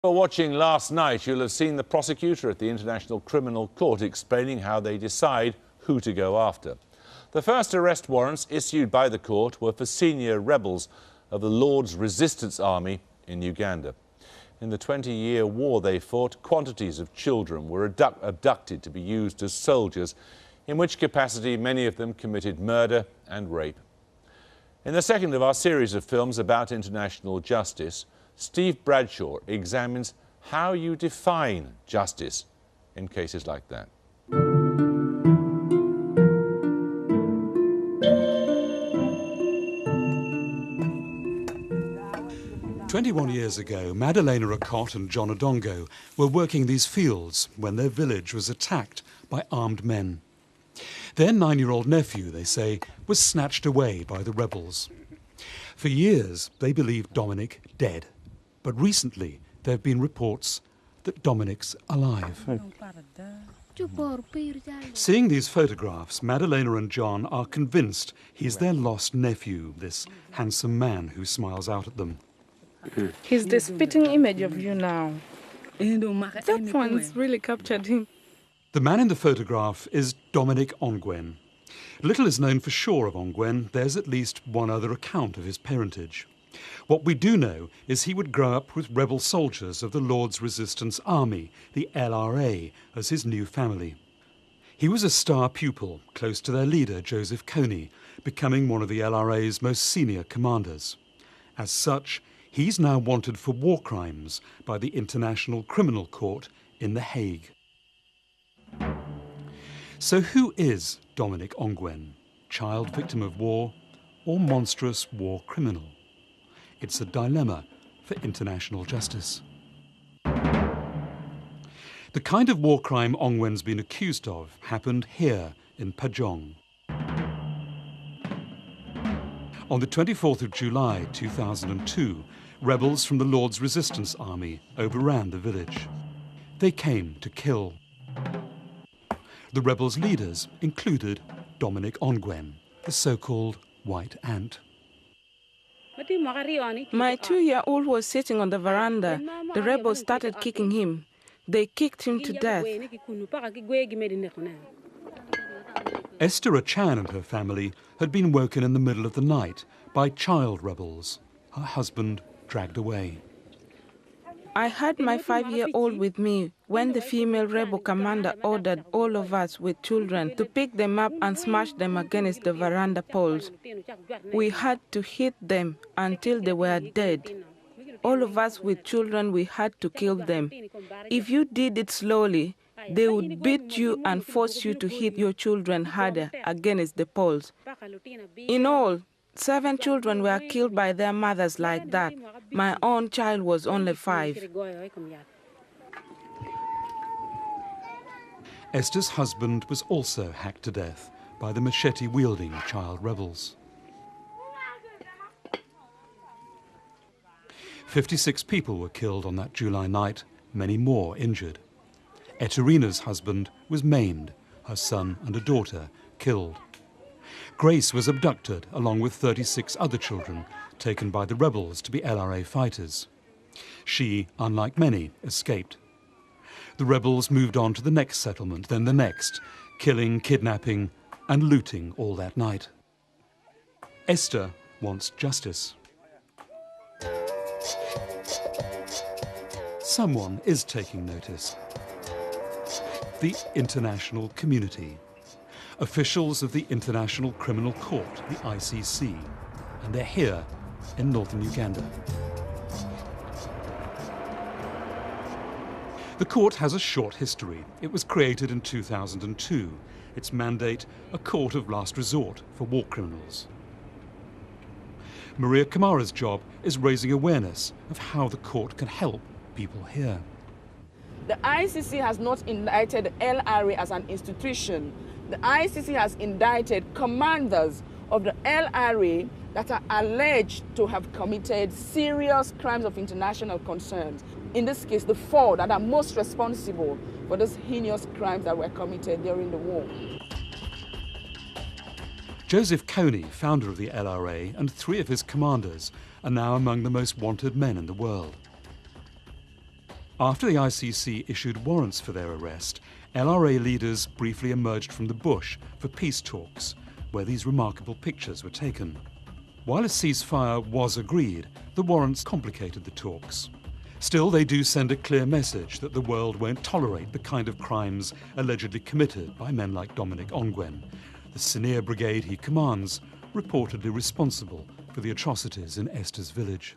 Well, watching last night, you'll have seen the prosecutor at the International Criminal Court explaining how they decide who to go after. The first arrest warrants issued by the court were for senior rebels of the Lord's Resistance Army in Uganda. In the 20-year war they fought, quantities of children were abducted to be used as soldiers, in which capacity many of them committed murder and rape. In the second of our series of films about international justice, Steve Bradshaw examines how you define justice in cases like that. 21 years ago, Madalena Akot and John Odongo were working these fields when their village was attacked by armed men. Their 9-year-old nephew, they say, was snatched away by the rebels. For years, they believed Dominic dead. But recently, there have been reports that Dominic's alive. Seeing these photographs, Madalena and John are convinced he's their lost nephew, this handsome man who smiles out at them. He's the spitting image of you now. That one's really captured him. The man in the photograph is Dominic Ongwen. Little is known for sure of Ongwen. There's at least one other account of his parentage. What we do know is he would grow up with rebel soldiers of the Lord's Resistance Army, the LRA, as his new family. He was a star pupil, close to their leader, Joseph Kony, becoming one of the LRA's most senior commanders. As such, he's now wanted for war crimes by the International Criminal Court in The Hague. So who is Dominic Ongwen? Child victim of war or monstrous war criminal? It's a dilemma for international justice. The kind of war crime Ongwen's been accused of happened here in Pajong. On the 24th of July 2002, rebels from the Lord's Resistance Army overran the village. They came to kill. The rebels' leaders included Dominic Ongwen, the so-called White Ant. My 2-year-old was sitting on the veranda. The rebels started kicking him. They kicked him to death. Esther Achan and her family had been woken in the middle of the night by child rebels. Her husband dragged away. I had my 5-year-old with me when the female rebel commander ordered all of us with children to pick them up and smash them against the veranda poles. We had to hit them until they were dead. All of us with children, we had to kill them. If you did it slowly, they would beat you and force you to hit your children harder against the poles. In all, 7 children were killed by their mothers like that. My own child was only 5. Esther's husband was also hacked to death by the machete-wielding child rebels. 56 people were killed on that July night, many more injured. Eterina's husband was maimed, her son and a daughter killed. Grace was abducted along with 36 other children taken by the rebels to be LRA fighters. She, unlike many, escaped. The rebels moved on to the next settlement, then the next, killing, kidnapping and looting all that night. Esther wants justice. Someone is taking notice. The international community. Officials of the International Criminal Court, the ICC, and they're here in northern Uganda. The court has a short history. It was created in 2002. Its mandate, a court of last resort for war criminals. Maria Kamara's job is raising awareness of how the court can help people here. The ICC has not indicted LRA as an institution. The ICC has indicted commanders of the LRA that are alleged to have committed serious crimes of international concern. In this case, the 4 that are most responsible for those heinous crimes that were committed during the war. Joseph Kony, founder of the LRA, and 3 of his commanders are now among the most wanted men in the world. After the ICC issued warrants for their arrest, LRA leaders briefly emerged from the bush for peace talks, where these remarkable pictures were taken. While a ceasefire was agreed, the warrants complicated the talks. Still, they do send a clear message that the world won't tolerate the kind of crimes allegedly committed by men like Dominic Ongwen, the Sinir brigade he commands, reportedly responsible for the atrocities in Esther's village.